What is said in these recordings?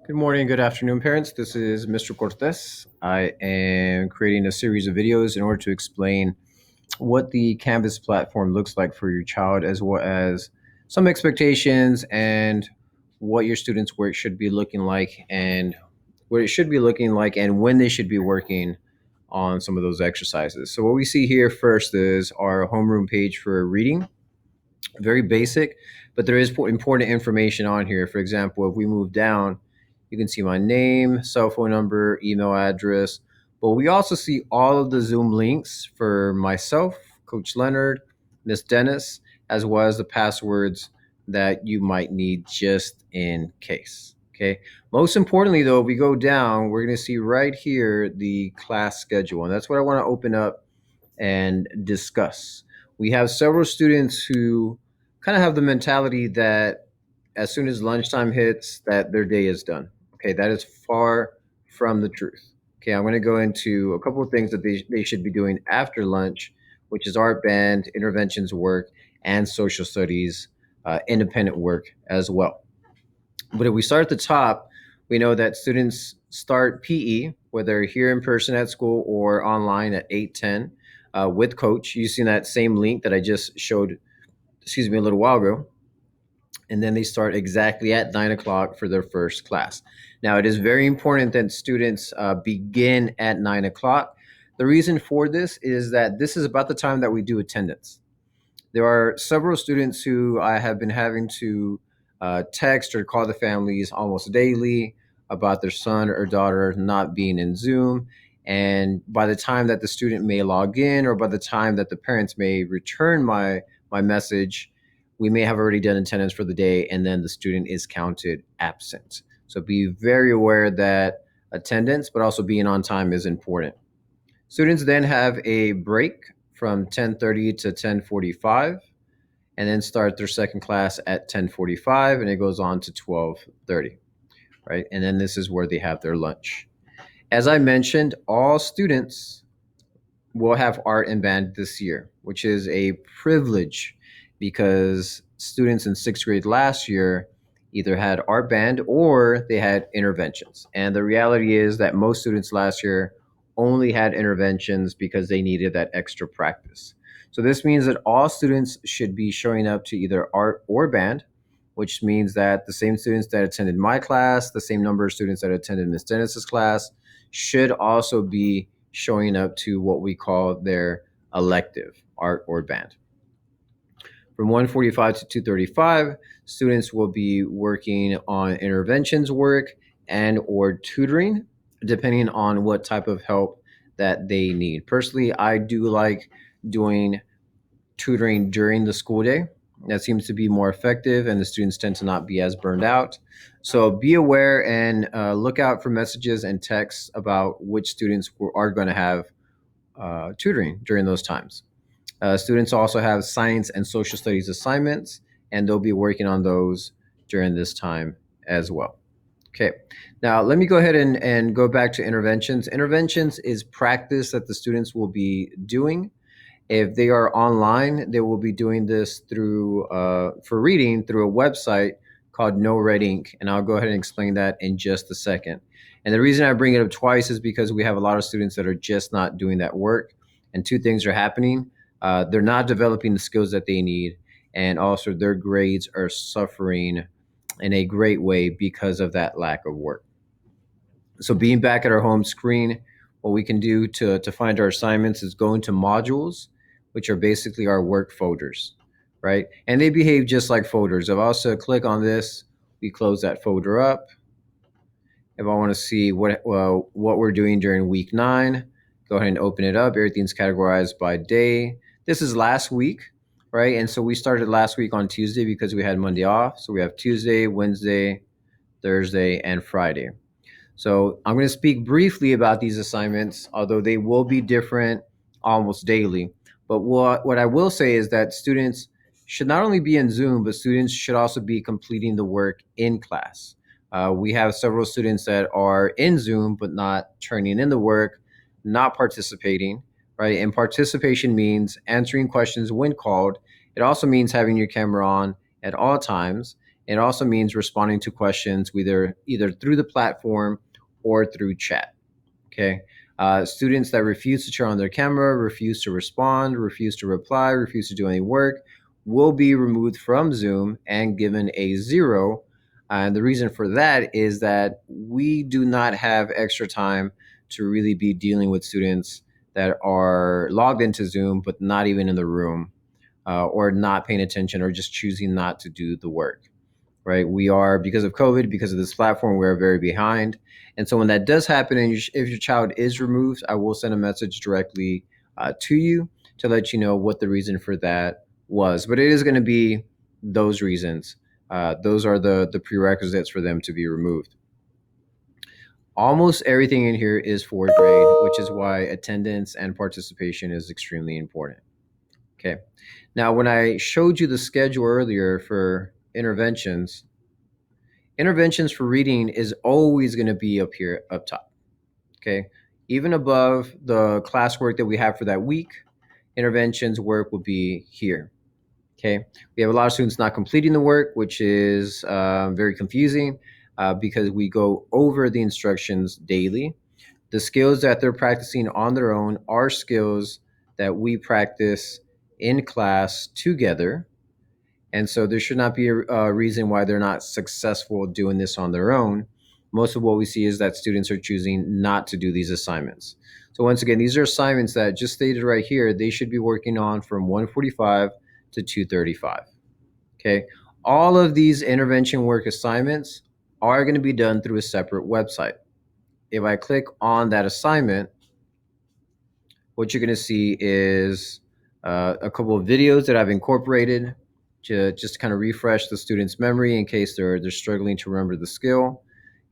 Good morning, good afternoon, parents. This is Mr. Cortés. I am creating a series of videos in order to explain what the Canvas platform looks like for your child, as well as some expectations and what your students' work should be looking like, and what it should be looking like, and when they should be working on some of those exercises. So, what we see here first is our homeroom page for reading. Very basic, but there is important information on here. For example, if we move down, you can see my name, cell phone number, email address, but we also see all of the Zoom links for myself, Coach Leonard, Miss Dennis, as well as the passwords that you might need just in case. Okay. Most importantly, though, if we go down, we're going to see right here the class schedule, and that's what I want to open up and discuss. We have several students who kind of have the mentality that as soon as lunchtime hits, that their day is done. Okay, that is far from the truth. Okay, I'm going to go into a couple of things that they should be doing after lunch, which is art band, interventions work, and social studies, independent work as well. But if we start at the top, we know that students start PE, whether here in person at school or online at 8:10 with coach using that same link that I just showed, a little while ago. And then they start exactly at 9 o'clock for their first class. Now, it is very important that students begin at 9 o'clock. The reason for this is that this is about the time that we do attendance. There are several students who I have been having to text or call the families almost daily about their son or daughter not being in Zoom. And by the time that the student may log in, or by the time that the parents may return my message, we may have already done attendance for the day, and then the student is counted absent. So be very aware that attendance, but also being on time is important. Students then have a break from 10:30 to 10:45, and then start their second class at 10:45, and it goes on to 12:30, right? And then this is where they have their lunch. As I mentioned, all students will have art and band this year, which is a privilege because students in sixth grade last year either had art band or they had interventions. And the reality is that most students last year only had interventions because they needed that extra practice. So this means that all students should be showing up to either art or band, which means that the same students that attended my class, the same number of students that attended Miss Dennis's class, should also be showing up to what we call their elective, art or band. From 1:45 to 2:35, students will be working on interventions work and or tutoring, depending on what type of help that they need. Personally, I do like doing tutoring during the school day. That seems to be more effective, and the students tend to not be as burned out. So be aware and look out for messages and texts about which students are going to have tutoring during those times. Students also have science and social studies assignments, and they'll be working on those during this time as well. Okay, now let me go ahead and go back to interventions. Interventions is practice that the students will be doing. If they are online, they will be doing this through for reading through a website called No Red Ink, and I'll go ahead and explain that in just a second. And the reason I bring it up twice is because we have a lot of students that are just not doing that work, and two things are happening. They're not developing the skills that they need, and also their grades are suffering in a great way because of that lack of work. So being back at our home screen, what we can do to find our assignments is go into modules, which are basically our work folders, right? And they behave just like folders. If I also click on this, we close that folder up. If I want to see what we're doing during week 9, go ahead and open it up. Everything's categorized by day. This is last week, right? And so we started last week on Tuesday because we had Monday off. So we have Tuesday, Wednesday, Thursday, and Friday. So I'm going to speak briefly about these assignments, although they will be different almost daily. But what I will say is that students should not only be in Zoom, but students should also be completing the work in class. We have several students that are in Zoom, but not turning in the work, not participating, right? And participation means answering questions when called. It also means having your camera on at all times. It also means responding to questions either through the platform or through chat. Okay. Students that refuse to turn on their camera, refuse to respond, refuse to reply, refuse to do any work will be removed from Zoom and given a zero. And the reason for that is that we do not have extra time to really be dealing with students that are logged into Zoom but not even in the room, or not paying attention, or just choosing not to do the work. Right? We are, because of COVID, because of this platform, we are very behind. And so when that does happen, and if your child is removed, I will send a message directly to you to let you know what the reason for that was. But it is going to be those reasons. Those are the prerequisites for them to be removed. Almost everything in here is fourth grade, which is why attendance and participation is extremely important. Okay. Now, when I showed you the schedule earlier for interventions for reading is always going to be up here, up top. Okay. Even above the classwork that we have for that week, interventions work will be here. Okay. We have a lot of students not completing the work, which is very confusing because we go over the instructions daily. The skills that they're practicing on their own are skills that we practice in class together. And so there should not be a reason why they're not successful doing this on their own. Most of what we see is that students are choosing not to do these assignments. So once again, these are assignments that, just stated right here, they should be working on from 1:45 to 2:35. Okay. All of these intervention work assignments are going to be done through a separate website. If I click on that assignment, what you're going to see is a couple of videos that I've incorporated to just kind of refresh the student's memory in case they're struggling to remember the skill.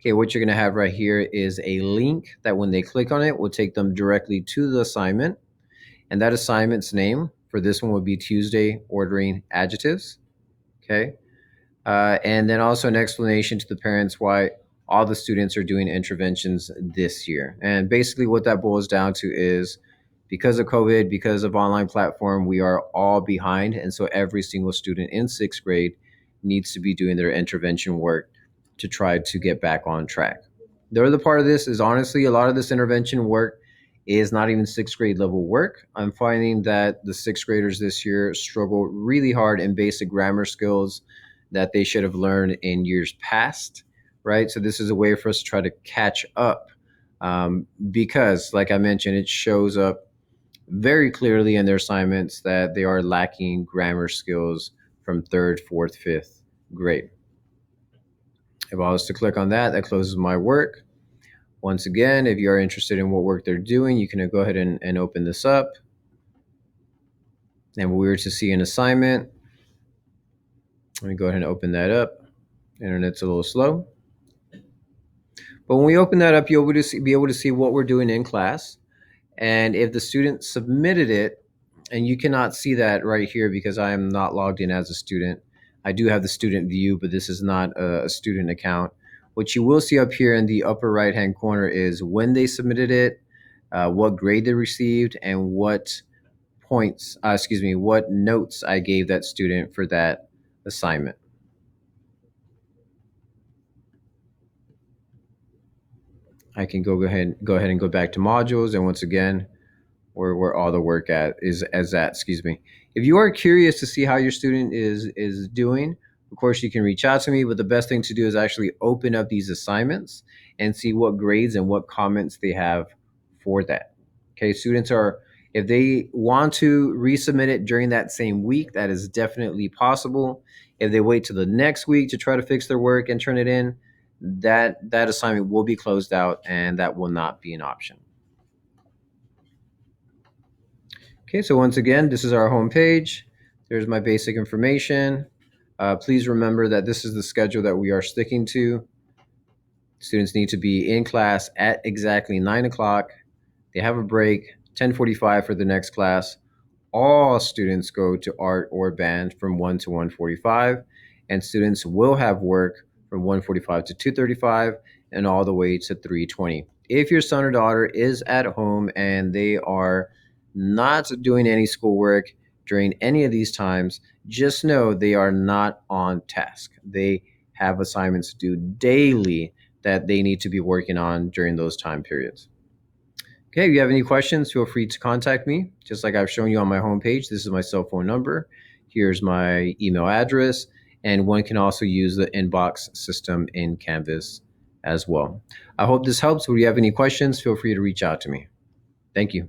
Okay, what you're going to have right here is a link that when they click on it will take them directly to the assignment. And that assignment's name for this one would be Tuesday Ordering Adjectives. Okay. And then also an explanation to the parents why all the students are doing interventions this year. And basically what that boils down to is, because of COVID, because of online platform, we are all behind. And so every single student in sixth grade needs to be doing their intervention work to try to get back on track. The other part of this is, honestly, a lot of this intervention work is not even sixth grade level work. I'm finding that the sixth graders this year struggle really hard in basic grammar skills that they should have learned in years past, right? So this is a way for us to try to catch up, because, like I mentioned, it shows up very clearly in their assignments that they are lacking grammar skills from third, fourth, fifth grade. If I was to click on that, that closes my work. Once again, if you are interested in what work they're doing, you can go ahead and open this up. And we were to see an assignment. Let me go ahead and open that up. Internet's a little slow. But when we open that up, you'll be able to see what we're doing in class. And if the student submitted it, and you cannot see that right here because I am not logged in as a student. I do have the student view, but this is not a student account. What you will see up here in the upper right-hand corner is when they submitted it, what grade they received, and what what notes I gave that student for that assignment. I can go ahead and go back to modules, and once again, where all the work excuse me. If you are curious to see how your student is doing, of course you can reach out to me, but the best thing to do is actually open up these assignments and see what grades and what comments they have for that. Okay, students are, if they want to resubmit it during that same week, that is definitely possible. If they wait to the next week to try to fix their work and turn it in, that assignment will be closed out and that will not be an option. Okay, so once again, this is our home page. There's my basic information. Please remember that this is the schedule that we are sticking to. Students need to be in class at exactly 9 o'clock. They have a break, 10:45 for the next class. All students go to art or band from 1 to 1:45, and students will have work from 1:45 to 2:35 and all the way to 3:20. If your son or daughter is at home and they are not doing any schoolwork during any of these times, just know they are not on task. They have assignments due daily that they need to be working on during those time periods. Okay, if you have any questions, feel free to contact me. Just like I've shown you on my homepage, this is my cell phone number. Here's my email address, and one can also use the inbox system in Canvas as well. I hope this helps. If you have any questions, feel free to reach out to me. Thank you.